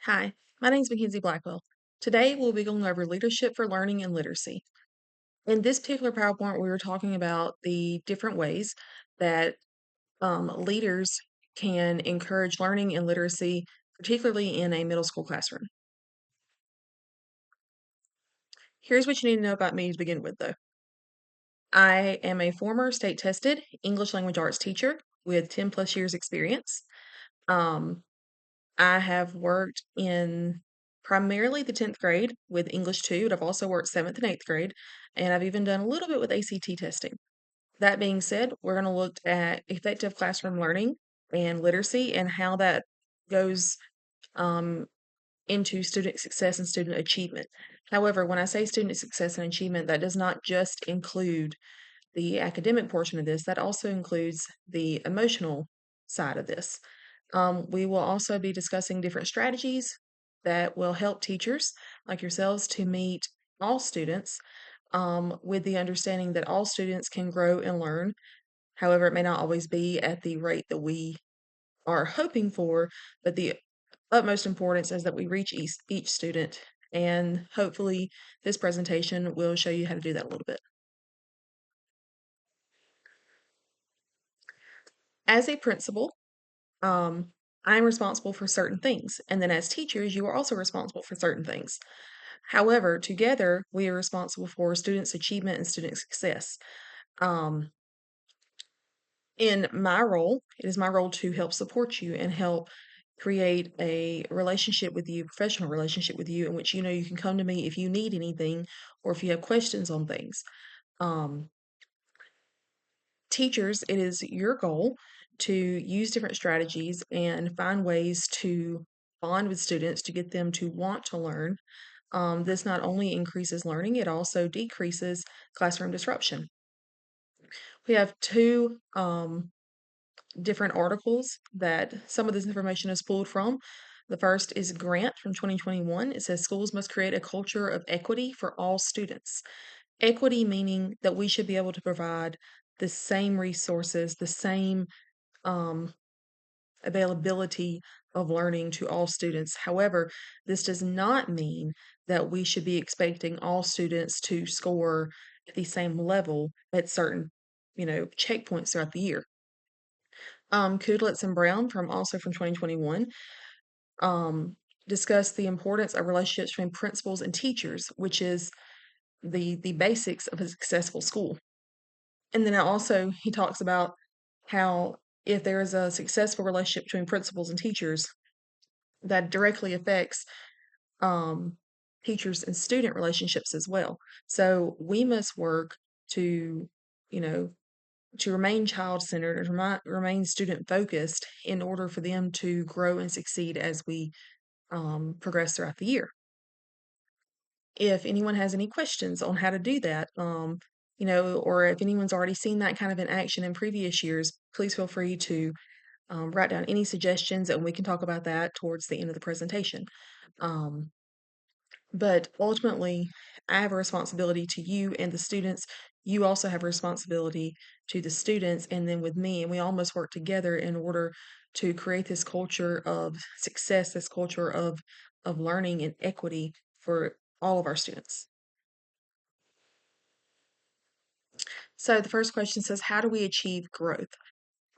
Hi, my name is Mackenzie Blackwell. Today we'll be going over leadership for learning and literacy. In this particular PowerPoint, we were talking about the different ways that leaders can encourage learning and literacy, particularly in a middle school classroom. Here's what you need to know about me to begin with, though. I am a former state tested English language arts teacher with 10 plus years experience. Um, I have worked in primarily the 10th grade with English 2, but I've also worked 7th and 8th grade, and I've even done a little bit with ACT testing. That being said, we're going to look at effective classroom learning and literacy and how that goes um, into student success and student achievement. However, when I say student success and achievement, that does not just include the academic portion of this, that also includes the emotional side of this. We will also be discussing different strategies that will help teachers like yourselves to meet all students with the understanding that all students can grow and learn. However, it may not always be at the rate that we are hoping for, but the utmost importance is that we reach each student. And hopefully, this presentation will show you how to do that a little bit. As a principal, I'm responsible for certain things. And then as teachers, you are also responsible for certain things. However, together, we are responsible for students' achievement and student success. Um, in my role, it is my role to help support you and help create a relationship with you, professional relationship with you, in which you know you can come to me if you need anything or if you have questions on things. Um, Teachers, it is your goal to use different strategies and find ways to bond with students to get them to want to learn. This not only increases learning, it also decreases classroom disruption. We have two different articles that some of this information is pulled from. The first is Grant from 2021. It says schools must create a culture of equity for all students. Equity meaning that we should be able to provide the same resources, the same um, availability of learning to all students. However, this does not mean that we should be expecting all students to score at the same level at certain, checkpoints throughout the year. Kudlitz and Brown from 2021 um, discuss the importance of relationships between principals and teachers, which is the basics of a successful school. And then also he talks about how if there is a successful relationship between principals and teachers, that directly affects um, teachers and student relationships as well. So we must work to, you know, to remain child centered and remain student focused in order for them to grow and succeed as we progress throughout the year. If anyone has any questions on how to do that, or if anyone's already seen that kind of in action in previous years, please feel free to write down any suggestions and we can talk about that towards the end of the presentation. Um, but ultimately, I have a responsibility to you and the students. You also have a responsibility to the students and then with me, and we all must work together in order to create this culture of success, this culture of learning and equity for all of our students. So the first question says, how do we achieve growth?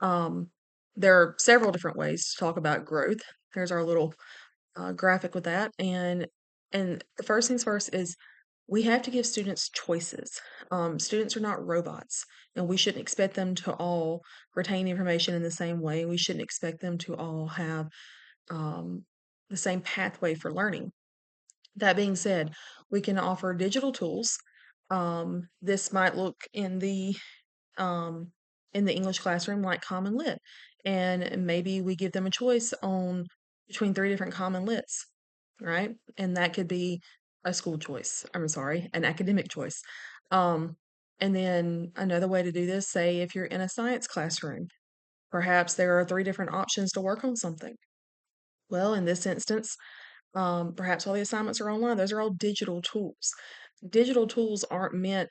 Um, there are several different ways to talk about growth. There's our little graphic with that, and the first things first is we have to give students choices. Students are not robots, and we shouldn't expect them to all retain information in the same way. We shouldn't expect them to all have um, the same pathway for learning. That being said, we can offer digital tools. This might look um, in the English classroom like Common Lit, and maybe we give them a choice on between three different Common Lits, right? And that could be a school choice. I'm sorry, an academic choice. Um, and then another way to do this, say if you're in a science classroom, perhaps there are three different options to work on something. Well, in this instance, perhaps all the assignments are online. Those are all digital tools. Digital tools aren't meant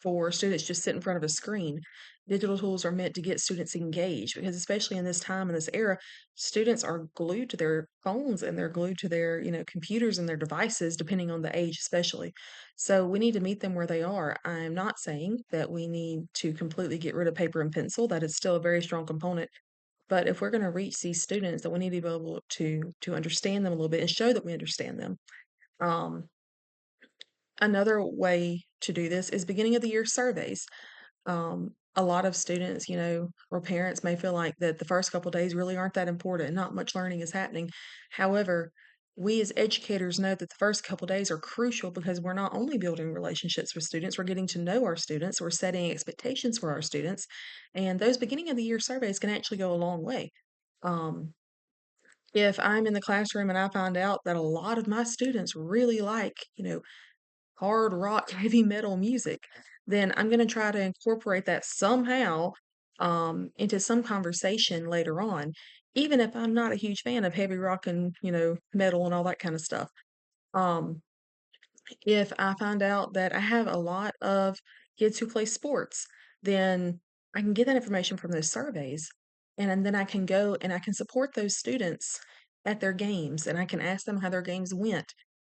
for students just sit in front of a screen. Digital tools are meant to get students engaged because especially in this time in this era, students are glued to their phones and they're glued to their, computers and their devices, depending on the age, especially. So we need to meet them where they are. I'm not saying that we need to completely get rid of paper and pencil. That is still a very strong component. But if we're going to reach these students, that we need to be able to understand them a little bit and show that we understand them. Um, Another way to do this is beginning of the year surveys. A lot of students, or parents may feel like that the first couple days really aren't that important and not much learning is happening. However, we as educators know that the first couple days are crucial because we're not only building relationships with students, we're getting to know our students, we're setting expectations for our students, and those beginning of the year surveys can actually go a long way. Um, if I'm in the classroom and I find out that a lot of my students really like, hard rock, heavy metal music, then I'm gonna try to incorporate that somehow, into some conversation later on, even if I'm not a huge fan of heavy rock and, metal and all that kind of stuff. Um, if I find out that I have a lot of kids who play sports, then I can get that information from those surveys. And then I can go and I can support those students at their games and I can ask them how their games went.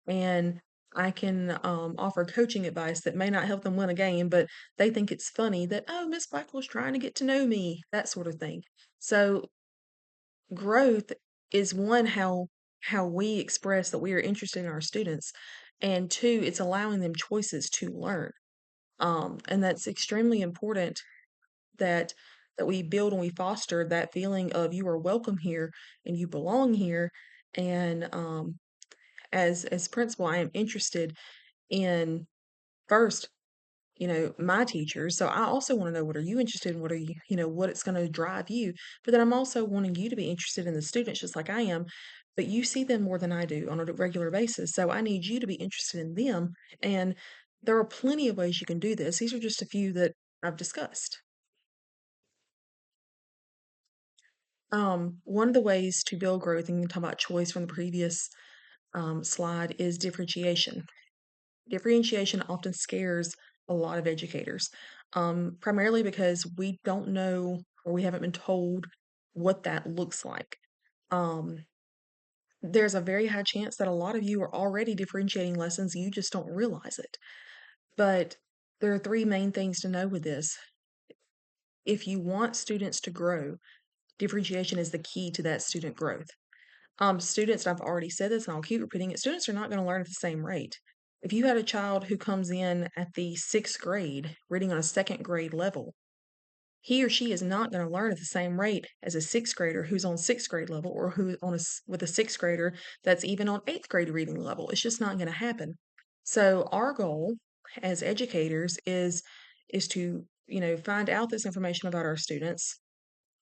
And I can offer coaching advice that may not help them win a game, but they think it's funny that, oh, Miss Michael's trying to get to know me, that sort of thing. So growth is one, how we express that we are interested in our students, and two, it's allowing them choices to learn. And that's extremely important that we build and we foster that feeling of you are welcome here and you belong here. And as principal, I am interested in first my teachers. So I also want to know, what are you interested in? What are you, what it's going to drive you? But then I'm also wanting you to be interested in the students just like I am, but you see them more than I do on a regular basis. So I need you to be interested in them. And there are plenty of ways you can do this. These are just a few that I've discussed. One of the ways to build growth, and you can talk about choice from the previous slide, is differentiation. Differentiation often scares a lot of educators, primarily because we don't know or we haven't been told what that looks like. Um, there's a very high chance that a lot of you are already differentiating lessons, you just don't realize it. But there are three main things to know with this. If you want students to grow, differentiation is the key to that student growth. Students, I've already said this and I'll keep repeating it, students are not going to learn at the same rate. If you had a child who comes in at the sixth grade reading on a second grade level, he or she is not going to learn at the same rate as a sixth grader who's on sixth grade level or who with a sixth grader that's even on eighth grade reading level. It's just not going to happen. So our goal as educators is to find out this information about our students,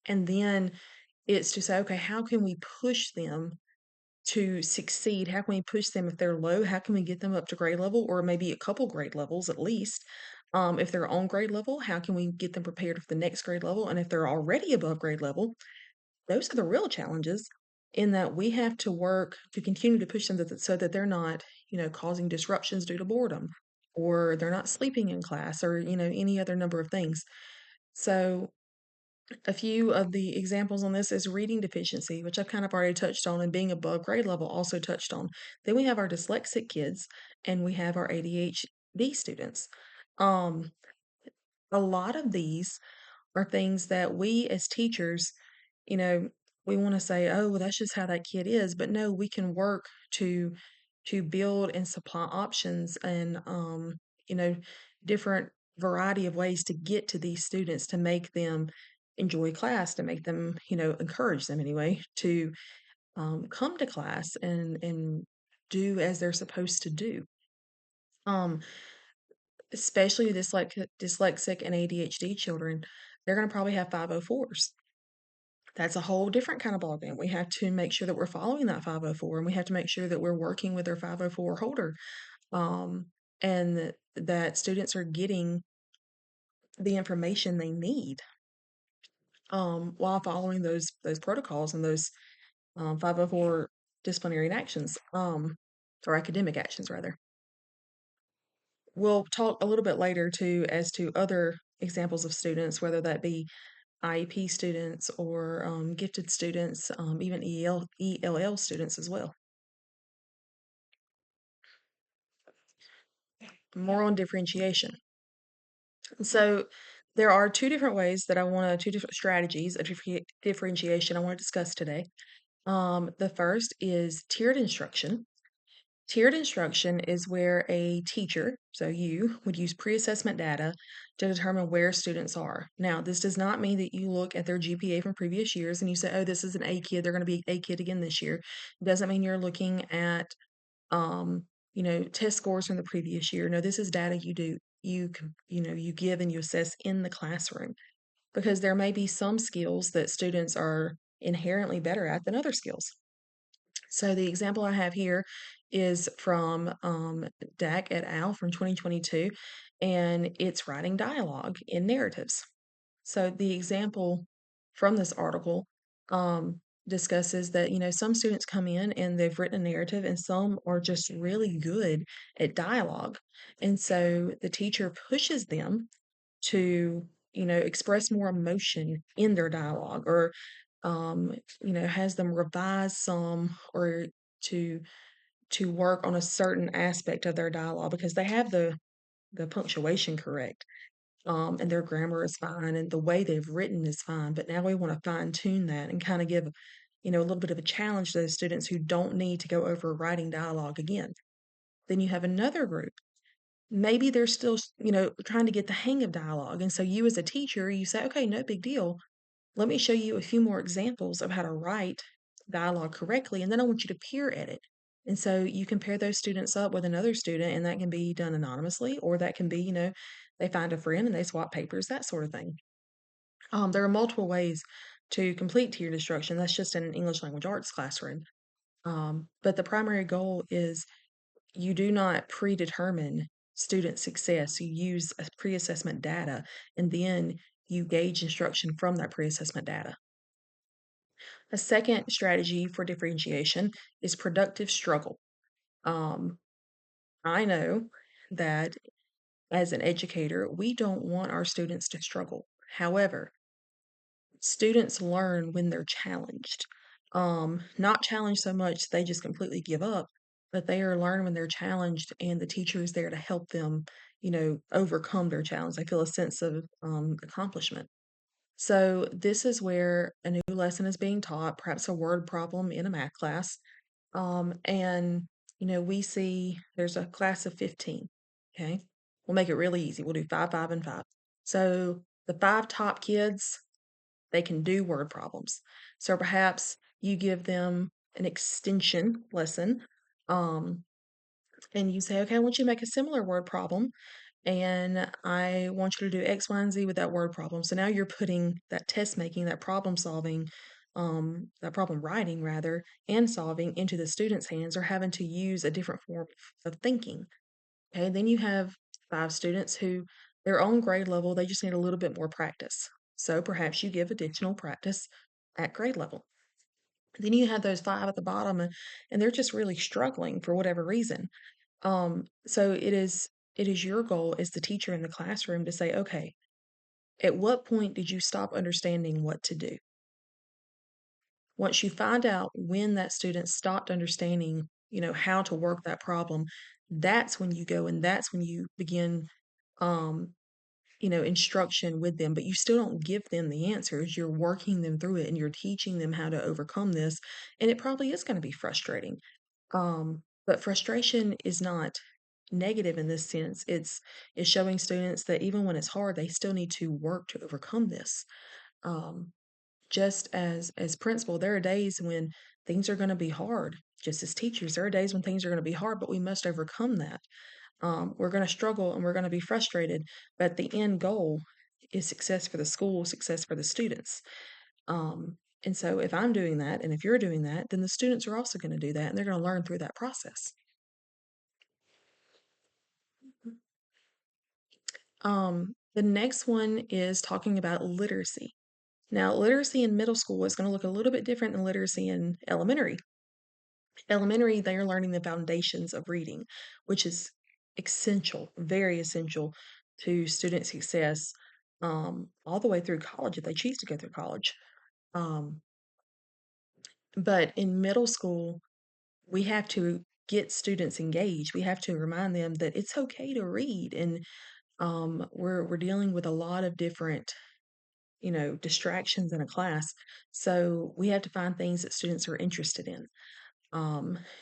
and then it's to say, okay, how can we push them to succeed? How can we push them if they're low? How can we get them up to grade level or maybe a couple grade levels at least? If they're on grade level, how can we get them prepared for the next grade level? And if they're already above grade level, those are the real challenges in that we have to work to continue to push them so that they're not, causing disruptions due to boredom or they're not sleeping in class or, any other number of things. So a few of the examples on this is reading deficiency, which I've kind of already touched on, and being above grade level also touched on. Then we have our dyslexic kids and we have our ADHD students. Um, a lot of these are things that we as teachers, you know, we want to say, oh, well, that's just how that kid is. But no, we can work to build and supply options and you know, different variety of ways to get to these students to make them enjoy class, to make them, encourage them anyway, to come to class and do as they're supposed to do. Um, Especially this like dyslexic and ADHD children, they're going to probably have 504s. That's a whole different kind of ballgame. We have to make sure that we're following that 504 and we have to make sure that we're working with their 504 holder, um, and that students are getting the information they need while following those protocols and those 504 disciplinary actions, or academic actions rather. we'll talk a little bit later too as to other examples of students, whether that be IEP students or gifted students, even ELL students as well. More on differentiation. So there are two different ways that two different strategies of differentiation I want to discuss today. The first is tiered instruction. Tiered instruction is where a teacher, so you, would use pre-assessment data to determine where students are. Now, this does not mean that you look at their GPA from previous years and you say, oh, this is an A kid, they're going to be an A kid again this year. It doesn't mean you're looking at, um, test scores from the previous year. No, this is data you give and you assess in the classroom because there may be some skills that students are inherently better at than other skills. So the example I have here is from Dak et al. From 2022, and it's writing dialogue in narratives. So the example from this article discusses that, some students come in and they've written a narrative, and some are just really good at dialogue. And so the teacher pushes them to, express more emotion in their dialogue or has them revise some or to work on a certain aspect of their dialogue because they have the punctuation correct, and their grammar is fine and the way they've written is fine. But now we want to fine tune that and kind of give, a little bit of a challenge to those students who don't need to go over writing dialogue again. Then you have another group. Maybe they're still, trying to get the hang of dialogue. And so you as a teacher, you say, okay, no big deal. Let me show you a few more examples of how to write dialogue correctly, and then I want you to peer edit. And so you compare those students up with another student, and that can be done anonymously, or that can be, they find a friend and they swap papers, that sort of thing. There are multiple ways to complete tiered instruction. That's just in an English language arts classroom. But the primary goal is you do not predetermine student success. You use a pre-assessment data, and then you gauge instruction from that pre-assessment data. A second strategy for differentiation is productive struggle. Um, I know that as an educator, we don't want our students to struggle. However, students learn when they're challenged. Not challenged so much they just completely give up, but they are learn when they're challenged, and the teacher is there to help them, overcome their challenge. They feel a sense of accomplishment. So this is where a new lesson is being taught, perhaps a word problem in a math class. And we see there's a class of 15. Okay. We'll make it really easy. We'll do 5, 5, and 5. So the 5 top kids, they can do word problems. So perhaps you give them an extension lesson, um, and you say, okay, I want you to make a similar word problem, and I want you to do X, Y, and Z with that word problem. So now you're putting that test making, that problem solving, that problem writing rather, and solving into the student's hands, or having to use a different form of thinking. Okay, then you have 5 students who their own grade level, they just need a little bit more practice. So perhaps you give additional practice at grade level. Then you have those 5 at the bottom, and they're just really struggling for whatever reason. So it is your goal as the teacher in the classroom to say, okay, at what point did you stop understanding what to do? Once you find out when that student stopped understanding, how to work that problem, that's when you go and that's when you begin, um, instruction with them, but you still don't give them the answers. You're working them through it and you're teaching them how to overcome this. And it probably is going to be frustrating. But frustration is not negative in this sense. It's showing students that even when it's hard, they still need to work to overcome this. Um, just as principal, there are days when things are going to be hard. Just as teachers, there are days when things are going to be hard, but we must overcome that. We're going to struggle and we're going to be frustrated, but the end goal is success for the school, success for the students. And so if I'm doing that, and if you're doing that, then the students are also going to do that, and they're going to learn through that process. The next one is talking about literacy. Now, literacy in middle school is going to look a little bit different than literacy in elementary. Elementary, they are learning the foundations of reading, which is essential, very essential to student success, all the way through college if they choose to go through college. Um, but in middle school, we have to get students engaged. We have to remind them that it's okay to read, and we're dealing with a lot of different, distractions in a class. So we have to find things that students are interested in.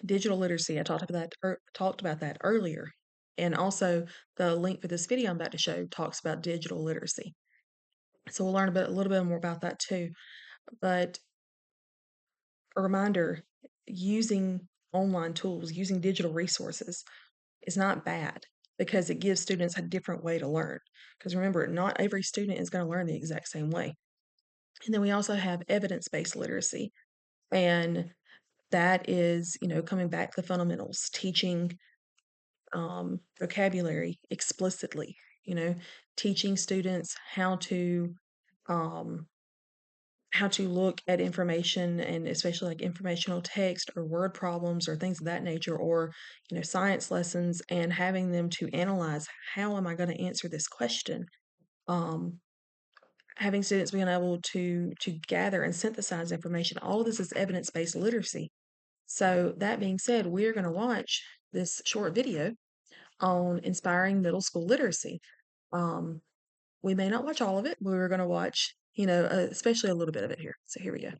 Digital literacy, I talked about that earlier, and also the link for this video I'm about to show talks about digital literacy. So we'll learn a little bit more about that too. But a reminder: using online tools, using digital resources is not bad because it gives students a different way to learn. Because remember, not every student is going to learn the exact same way. And then we also have evidence-based literacy, and that is, coming back to the fundamentals, teaching vocabulary explicitly, you know, teaching students um, how to look at information, and especially like informational text or word problems or things of that nature, or science lessons, and having them to analyze, how am I going to answer this question. um, Having students being able to gather and synthesize information. All of this is evidence-based literacy. So that being said, we're going to watch this short video on inspiring middle school literacy. um, we may not watch all of it, but we're going to watch, especially a little bit of it here. So here we go.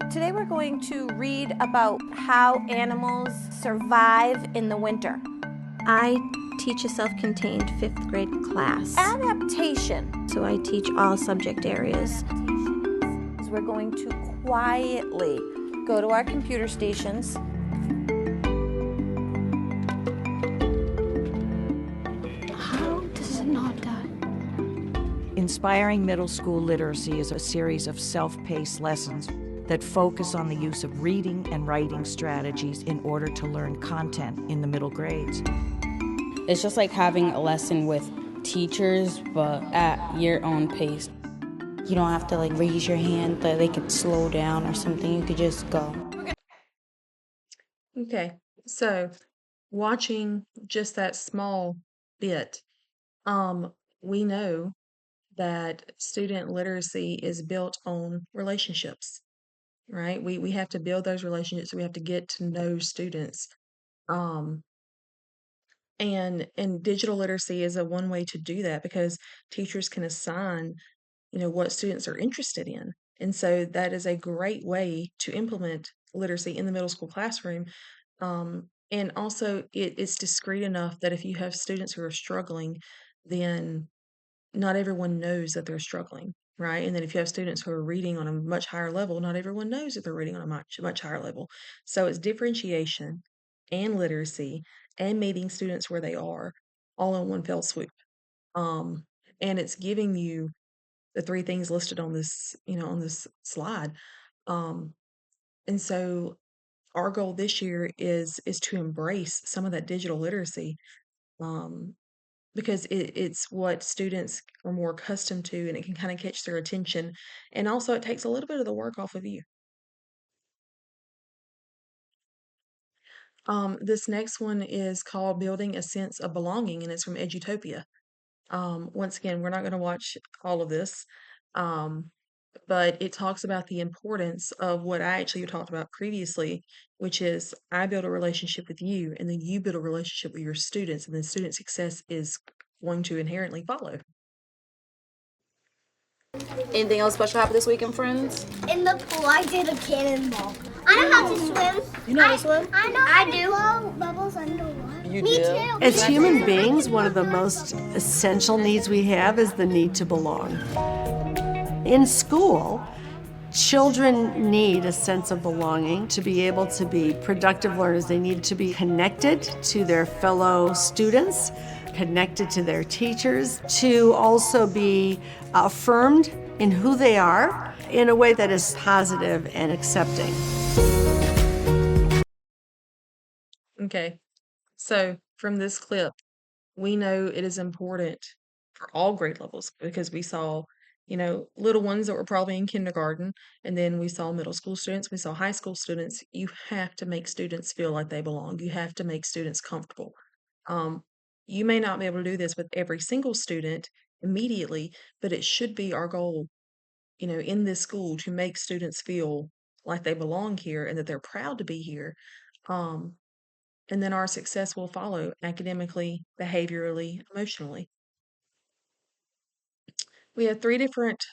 Today we're going to read about how animals survive in the winter. I teach a self-contained 5th grade class. Adaptation. So I teach all subject areas. We're going to quietly go to our computer stations. How does it not die? Inspiring Middle School Literacy is a series of self-paced lessons that focus on the use of reading and writing strategies in order to learn content in the middle grades. It's just like having a lesson with teachers, but at your own pace. You don't have to raise your hand that they could slow down or something. You could just go. Okay, so watching just that small bit, we know that student literacy is built on relationships, right? We have to build those relationships. We have to get to know students. Um, and digital literacy is a one way to do that, because teachers can assign, what students are interested in. And so that is a great way to implement literacy in the middle school classroom. And also, it's discreet enough that if you have students who are struggling, then not everyone knows that they're struggling, right? And then if you have students who are reading on a much higher level, not everyone knows that they're reading on a much higher level. So it's differentiation and literacy and meeting students where they are, all in one fell swoop. Um, and it's giving you the three things listed on this, on this slide. Um, and so our goal this year is to embrace some of that digital literacy, um, because it's what students are more accustomed to, and it can kind of catch their attention. And also, it takes a little bit of the work off of you. This next one is called Building a Sense of Belonging, and it's from Edutopia. Once again, we're not going to watch all of this, um, but it talks about the importance of what I actually talked about previously, which is I build a relationship with you, and then you build a relationship with your students, and then student success is going to inherently follow. Anything else special happened this weekend, friends? In the pool, I did a cannonball. I know how to swim. You know how to swim? I know how to blow bubbles underwater. You Me do? too. As human beings, one of the most essential needs we have is the need to belong. In school, children need a sense of belonging to be able to be productive learners. They need to be connected to their fellow students, connected to their teachers, to also be affirmed in who they are in a way that is positive and accepting. Okay, so from this clip, we know it is important for all grade levels, because we saw little ones that were probably in kindergarten, and then we saw middle school students, we saw high school students. You have to make students feel like they belong. You have to make students comfortable. Um, you may not be able to do this with every single student immediately, but it should be our goal, in this school to make students feel like they belong here and that they're proud to be here. Um, and then our success will follow academically, behaviorally, emotionally. We have three different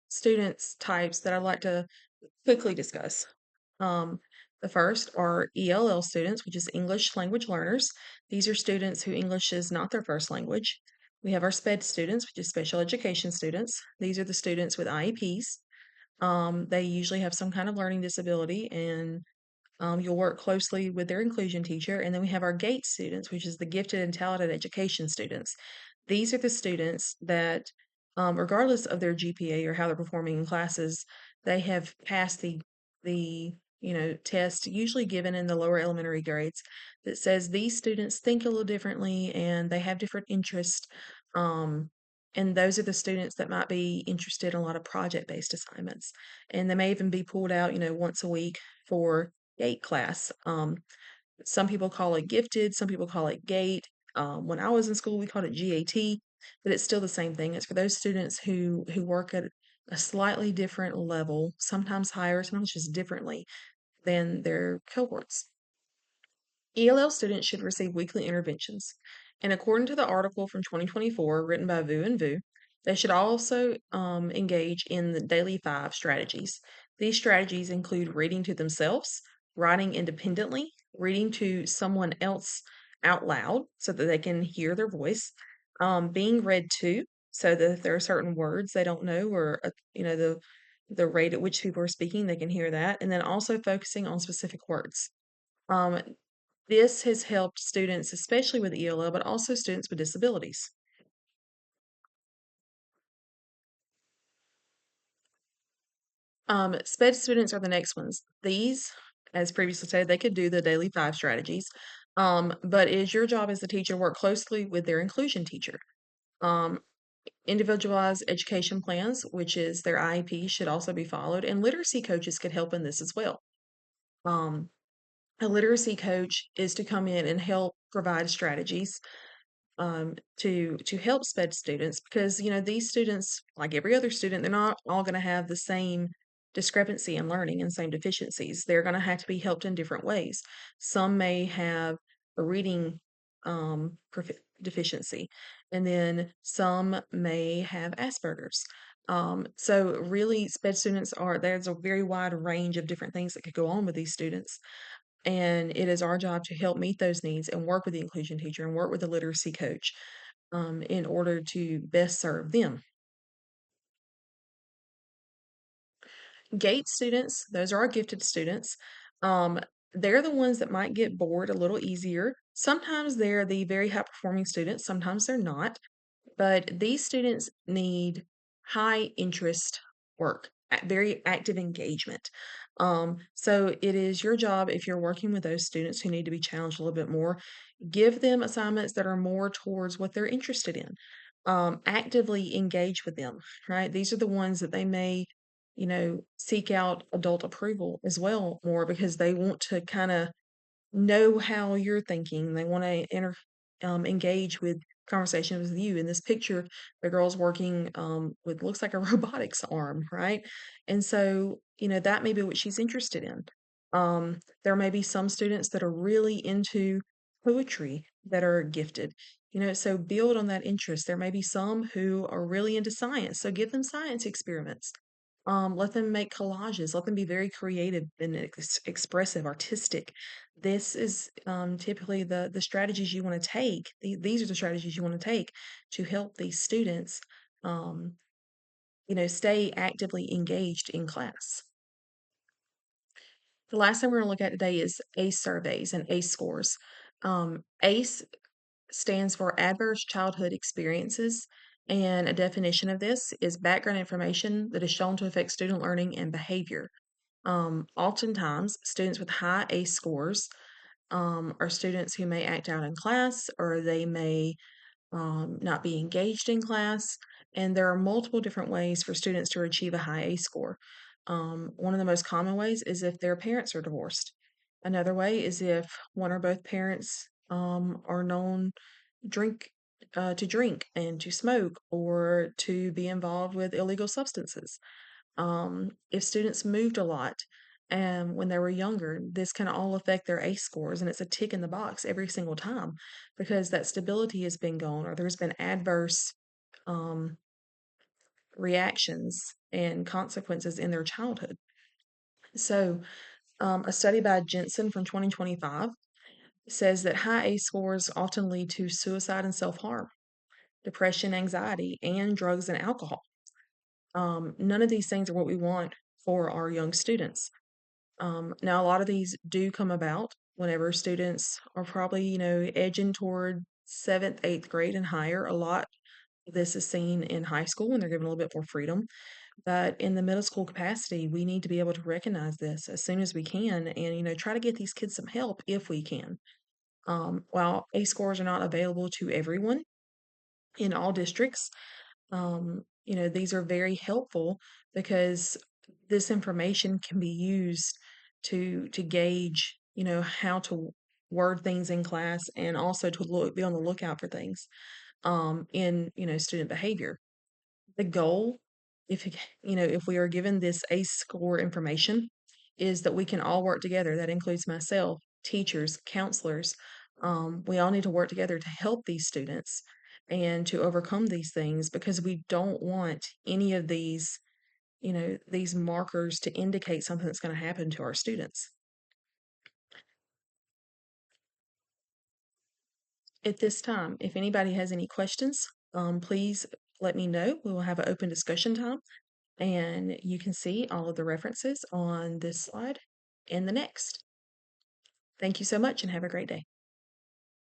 students types that I'd like to quickly discuss. Um, the first are ELL students, which is English language learners. These are students who English is not their first language. We have our SPED students, which is special education students. These are the students with IEPs. They usually have some kind of learning disability, and you'll work closely with their inclusion teacher. And then we have our GATE students, which is the gifted and talented education students. These are the students that, regardless of their GPA or how they're performing in classes, they have passed the test usually given in the lower elementary grades that says these students think a little differently and they have different interests. Um, and those are the students that might be interested in a lot of project-based assignments. And they may even be pulled out, once a week for GATE class. Some people call it gifted, some people call it GATE. When I was in school, we called it GAT, but it's still the same thing. It's for those students who work at a slightly different level, sometimes higher, sometimes just differently than their cohorts. ELL students should receive weekly interventions. And according to the article from 2024 written by Vu and Vu, they should also engage in the daily 5 strategies. These strategies include reading to themselves, writing independently, reading to someone else out loud so that they can hear their voice, being read to, so that if there are certain words they don't know, or the rate at which people are speaking, they can hear that, and then also focusing on specific words. Um, this has helped students, especially with ELL, but also students with disabilities. SPED students are the next ones. These, as previously said, they could do the daily 5 strategies, but it is your job as the teacher to work closely with their inclusion teacher. Um, Individualized education plans, which is their IEP, should also be followed, and literacy coaches could help in this as well. Um, a literacy coach is to come in and help provide strategies to help SPED students, because these students, like every other student, they're not all going to have the same discrepancy in learning and same deficiencies. They're going to have to be helped in different ways. Some may have a reading deficiency, and then some may have Asperger's. So really, SPED students there's a very wide range of different things that could go on with these students. And it is our job to help meet those needs and work with the inclusion teacher and work with the literacy coach in order to best serve them. GATE students, those are our gifted students. Um, they're the ones that might get bored a little easier. Sometimes they're the very high performing students, sometimes they're not. But these students need high interest work, very active engagement. So it is your job, if you're working with those students who need to be challenged a little bit more, give them assignments that are more towards what they're interested in. Actively engage with them, right? These are the ones that they may, seek out adult approval as well more, because they want to kind of know how you're thinking. They want to engage with conversation with you. In this picture, the girl's working with looks like a robotics arm, right? And so, that may be what she's interested in. There may be some students that are really into poetry that are gifted. So build on that interest. There may be some who are really into science, so give them science experiments. Let them make collages. Let them be very creative and expressive, artistic. This is typically the strategies you want to take. These are the strategies you want to take to help these students, um, stay actively engaged in class. The last thing we're going to look at today is ACE surveys and ACE scores. ACE stands for Adverse Childhood Experiences, and a definition of this is background information that is shown to affect student learning and behavior. Oftentimes, students with high ACE scores are students who may act out in class, or they may not be engaged in class. And there are multiple different ways for students to achieve a high A score. One of the most common ways is if their parents are divorced. Another way is if one or both parents are known drink to drink and to smoke or to be involved with illegal substances. If students moved a lot and when they were younger, this can all affect their ACE scores, and it's a tick in the box every single time because that stability has been gone or there's been adverse um, reactions and consequences in their childhood. So, a study by Jensen from 2025 says that high ACE scores often lead to suicide and self harm, depression, anxiety, and drugs and alcohol. None of these things are what we want for our young students. Now, a lot of these do come about whenever students are probably, edging toward seventh, eighth grade and higher. A lot of this is seen in high school when they're given a little bit more freedom. But in the middle school capacity, we need to be able to recognize this as soon as we can and, try to get these kids some help if we can. While A scores are not available to everyone in all districts, these are very helpful because this information can be used to gauge, how to word things in class and also to be on the lookout for things in student behavior. The goal, if if we are given this ACE score information, is that we can all work together. That includes myself, teachers, counselors. We all need to work together to help these students and to overcome these things because we don't want any of these, these markers to indicate something that's going to happen to our students. At this time, if anybody has any questions, please let me know. We will have an open discussion time. And you can see all of the references on this slide and the next. Thank you so much and have a great day.